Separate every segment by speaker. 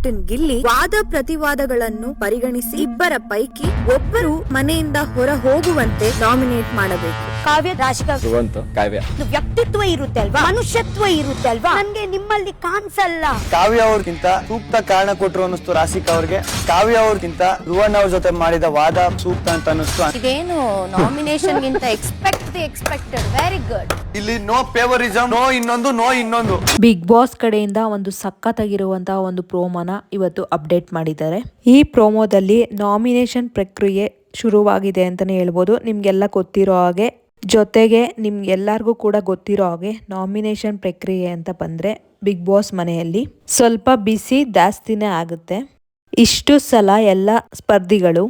Speaker 1: Captain Gilli ವಾದ ಪ್ರತಿವಾದಗಳನ್ನು ಪರಿಗಣಿಸಿ ಇಬ್ಬರ ಪೈಕಿ ಒಬ್ಬರು ಮನೆಯಿಂದ ಹೊರ ಹೋಗುವಂತೆ ನಾಮಿನೇಟ್ ಮಾಡಬೇಕು.
Speaker 2: ಕಾವ್ಯ ರಾಶಿಕಾ
Speaker 3: ಕಾವ್ಯ
Speaker 2: ವ್ಯಕ್ತಿತ್ವ ಇರುತ್ತೆ ಅಲ್ವಾ, ಮನುಷ್ಯತ್ವ ಇರುತ್ತೆ ಅಲ್ವಾ, ನನ್ಗೆ ನಿಮ್ಮಲ್ಲಿ ಕಾಣಿಸಲ್ಲ.
Speaker 4: ಕಾವ್ಯ ಅವ್ರಿಗಿಂತ ಸೂಕ್ತ ಕಾರಣ ಕೊಟ್ರು ಅನ್ನಿಸ್ತು ರಾಶಿಕಾ ಅವ್ರಿಗೆ. ಕಾವ್ಯ ಅವ್ರಿಗಿಂತ ಧ್ರುವಣ್ಣ ಅವ್ರ ಜೊತೆ ಮಾಡಿದ ವಾದ ಸೂಕ್ತ ಅಂತ ಅನ್ನಿಸ್ತು.
Speaker 2: ಇದೇನು ನಾಮಿನೇಷನ್ ಗಿಂತ ಎಕ್ಸ್ಪೆಕ್ಟೆಡ್ ವೆರಿ ಗುಡ್.
Speaker 4: ಇಲ್ಲಿ ನೋ ಫೇವರಿಸಂ, ನೋ ಇನ್ನೊಂದು.
Speaker 5: ಬಿಗ್ ಬಾಸ್ ಕಡೆಯಿಂದ ಒಂದು ಸಖತ್ತಾಗಿರುವಂತಹ ಒಂದು ಪ್ರೋಮೋನ ಇವತ್ತು ಅಪ್ಡೇಟ್ ಮಾಡಿದ್ದಾರೆ. ಈ ಪ್ರೋಮೋದಲ್ಲಿ ನಾಮಿನೇಷನ್ ಪ್ರಕ್ರಿಯೆ ಶುರುವಾಗಿದೆ ಅಂತಾನೆ ಹೇಳ್ಬೋದು. ನಿಮ್ಗೆಲ್ಲ ಗೊತ್ತಿರೋ ಹಾಗೆ, ಜೊತೆಗೆ ನಿಮ್ಗೆಲ್ಲರಿಗೂ ಕೂಡ ಗೊತ್ತಿರೋ ಹಾಗೆ ನಾಮಿನೇಷನ್ ಪ್ರಕ್ರಿಯೆ ಅಂತ ಬಂದ್ರೆ ಬಿಗ್ ಬಾಸ್ ಮನೆಯಲ್ಲಿ ಸ್ವಲ್ಪ ಬಿಸಿ ಜಾಸ್ತಿನೇ ಆಗುತ್ತೆ. ಇಷ್ಟು ಸಲ ಎಲ್ಲ ಸ್ಪರ್ಧಿಗಳು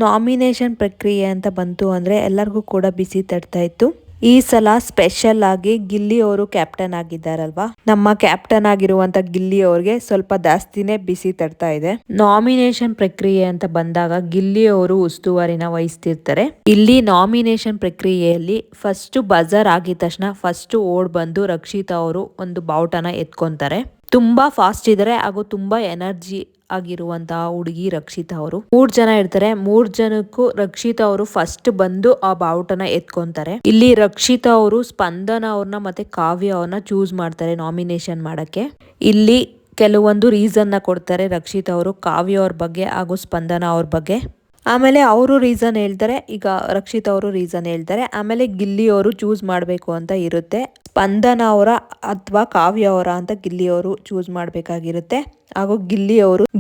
Speaker 5: ನಾಮಿನೇಷನ್ ಪ್ರಕ್ರಿಯೆ ಅಂತ ಬಂತು ಅಂದ್ರೆ ಎಲ್ಲರಿಗೂ ಕೂಡ ಬಿಸಿ ತಡ್ತಾ ಇತ್ತು. ಈ ಸಲ ಸ್ಪೆಷಲ್ ಆಗಿ ಗಿಲ್ಲಿ ಅವರು ಕ್ಯಾಪ್ಟನ್ ಆಗಿದ್ದಾರಲ್ವಾ, ನಮ್ಮ ಕ್ಯಾಪ್ಟನ್ ಆಗಿರುವಂತ ಗಿಲ್ಲಿ ಅವ್ರಿಗೆ ಸ್ವಲ್ಪ ಜಾಸ್ತಿನೇ ಬಿಸಿ ತಡ್ತಾ ಇದೆ. ನಾಮಿನೇಷನ್ ಪ್ರಕ್ರಿಯೆ ಅಂತ ಬಂದಾಗ ಗಿಲ್ಲಿ ಅವರು ಉಸ್ತುವಾರಿನ ವಹಿಸ್ತಿರ್ತಾರೆ. ಇಲ್ಲಿ ನಾಮಿನೇಷನ್ ಪ್ರಕ್ರಿಯೆಯಲ್ಲಿ ಫಸ್ಟ್ ಬಜರ್ ಆಗಿದ ತಕ್ಷಣ ಫಸ್ಟ್ ಓಡ್ ಬಂದು ರಕ್ಷಿತಾ ಅವರು ಒಂದು ಬಾವುಟನ ಎತ್ಕೊಂತಾರೆ. ತುಂಬಾ ಫಾಸ್ಟ್ ಇದ್ದಾರೆ ಹಾಗೂ ತುಂಬಾ ಎನರ್ಜಿ ಆಗಿರುವಂತಹ ಹುಡುಗಿ ರಕ್ಷಿತಾ ಅವರು. 3 ಜನ ಇರ್ತಾರೆ, 3 ಜನಕ್ಕೂ ರಕ್ಷಿತಾ ಅವರು ಫಸ್ಟ್ ಬಂದು ಆ ಬಾವುಟನ ಎತ್ಕೊಂತಾರೆ. ಇಲ್ಲಿ ರಕ್ಷಿತಾ ಅವರು ಸ್ಪಂದನ ಅವ್ರನ್ನ ಮತ್ತೆ ಕಾವ್ಯ ಅವ್ರನ್ನ ಚೂಸ್ ಮಾಡ್ತಾರೆ ನಾಮಿನೇಷನ್ ಮಾಡಕ್ಕೆ. ಇಲ್ಲಿ ಕೆಲವೊಂದು ರೀಸನ್ ನ ಕೊಡ್ತಾರೆ ರಕ್ಷಿತಾ ಅವರು ಕಾವ್ಯ ಅವ್ರ ಬಗ್ಗೆ ಹಾಗೂ ಸ್ಪಂದನ ಅವ್ರ ಬಗ್ಗೆ. ಆಮೇಲೆ ಅವರು ರೀಸನ್ ಹೇಳ್ತಾರೆ, ಈಗ ರಕ್ಷಿತಾ ಅವರು ರೀಸನ್ ಹೇಳ್ತಾರೆ. ಆಮೇಲೆ ಗಿಲ್ಲಿ ಅವರು ಚೂಸ್ ಮಾಡಬೇಕು ಅಂತ ಇರುತ್ತೆ. ಸ್ಪಂದನ ಅವರ ಅಥವಾ ಕಾವ್ಯ ಅವರ ಅಂತ ಗಿಲ್ಲಿ ಅವರು ಚೂಸ್ ಮಾಡಬೇಕಾಗಿರುತ್ತೆ. ಹಾಗೂ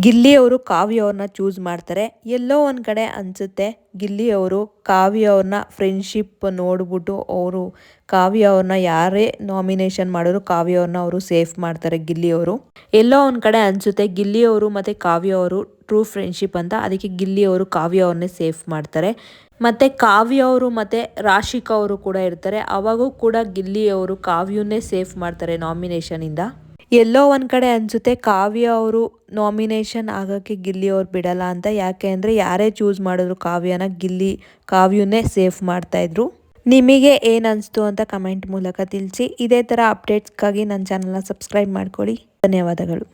Speaker 5: ಗಿಲ್ಲಿ ಅವರು ಕಾವ್ಯ ಅವ್ರನ್ನ ಚೂಸ್ ಮಾಡ್ತಾರೆ. ಎಲ್ಲೋ ಒಂದ್ ಕಡೆ ಅನ್ಸುತ್ತೆ ಗಿಲ್ಲಿ ಅವರು ಕಾವ್ಯ ಅವ್ರನ್ನ ಫ್ರೆಂಡ್ಶಿಪ್ ನೋಡ್ಬಿಟ್ಟು ಅವರು ಕಾವ್ಯ ಅವ್ರನ್ನ ಯಾರೇ ನಾಮಿನೇಷನ್ ಮಾಡಿದ್ರು ಕಾವ್ಯ ಅವ್ರನ್ನ ಅವರು ಸೇಫ್ ಮಾಡ್ತಾರೆ. ಗಿಲ್ಲಿ ಅವರು ಎಲ್ಲೋ ಒಂದ್ ಕಡೆ ಅನ್ಸುತ್ತೆ ಗಿಲ್ಲಿ ಅವರು ಮತ್ತೆ ಕಾವ್ಯ ಅವರು ಟ್ರೂ ಫ್ರೆಂಡ್ಶಿಪ್ ಅಂತ, ಅದಕ್ಕೆ ಗಿಲ್ಲಿ ಅವರು ಕಾವ್ಯ ಅವ್ರನ್ನೇ ಸೇಫ್ ಮಾಡ್ತಾರೆ. ಮತ್ತೆ ಕಾವ್ಯ ಅವರು ಮತ್ತೆ ರಾಶಿಕಾ ಅವರು ಕೂಡ ಇರ್ತಾರೆ, ಅವಾಗೂ ಕೂಡ ಗಿಲ್ಲಿ ಅವರು ಕಾವ್ಯನ್ನೇ ಸೇಫ್ ಮಾಡ್ತಾರೆ ನಾಮಿನೇಷನ್ ಇಂದ. ಎಲ್ಲೋ ಒಂದ್ ಕಡೆ ಅನ್ಸುತ್ತೆ ಕಾವ್ಯ ಅವರು ನಾಮಿನೇಷನ್ ಆಗಕ್ಕೆ ಗಿಲ್ಲಿ ಅವ್ರು ಬಿಡಲ್ಲ ಅಂತ. ಯಾಕೆ ಅಂದ್ರೆ ಯಾರೇ ಚೂಸ್ ಮಾಡಿದ್ರು ಕಾವ್ಯನ್ನೇ ಸೇಫ್ ಮಾಡ್ತಾ ಇದ್ರು. ನಿಮಗೆ ಏನ್ ಅನ್ಸ್ತು ಅಂತ ಕಮೆಂಟ್ ಮೂಲಕ ತಿಳಿಸಿ. ಇದೇ ತರ ಅಪ್ಡೇಟ್ಸ್ಗಾಗಿ ನನ್ನ ಚಾನಲ್ನ ಸಬ್ಸ್ಕ್ರೈಬ್ ಮಾಡ್ಕೊಳ್ಳಿ. ಧನ್ಯವಾದಗಳು.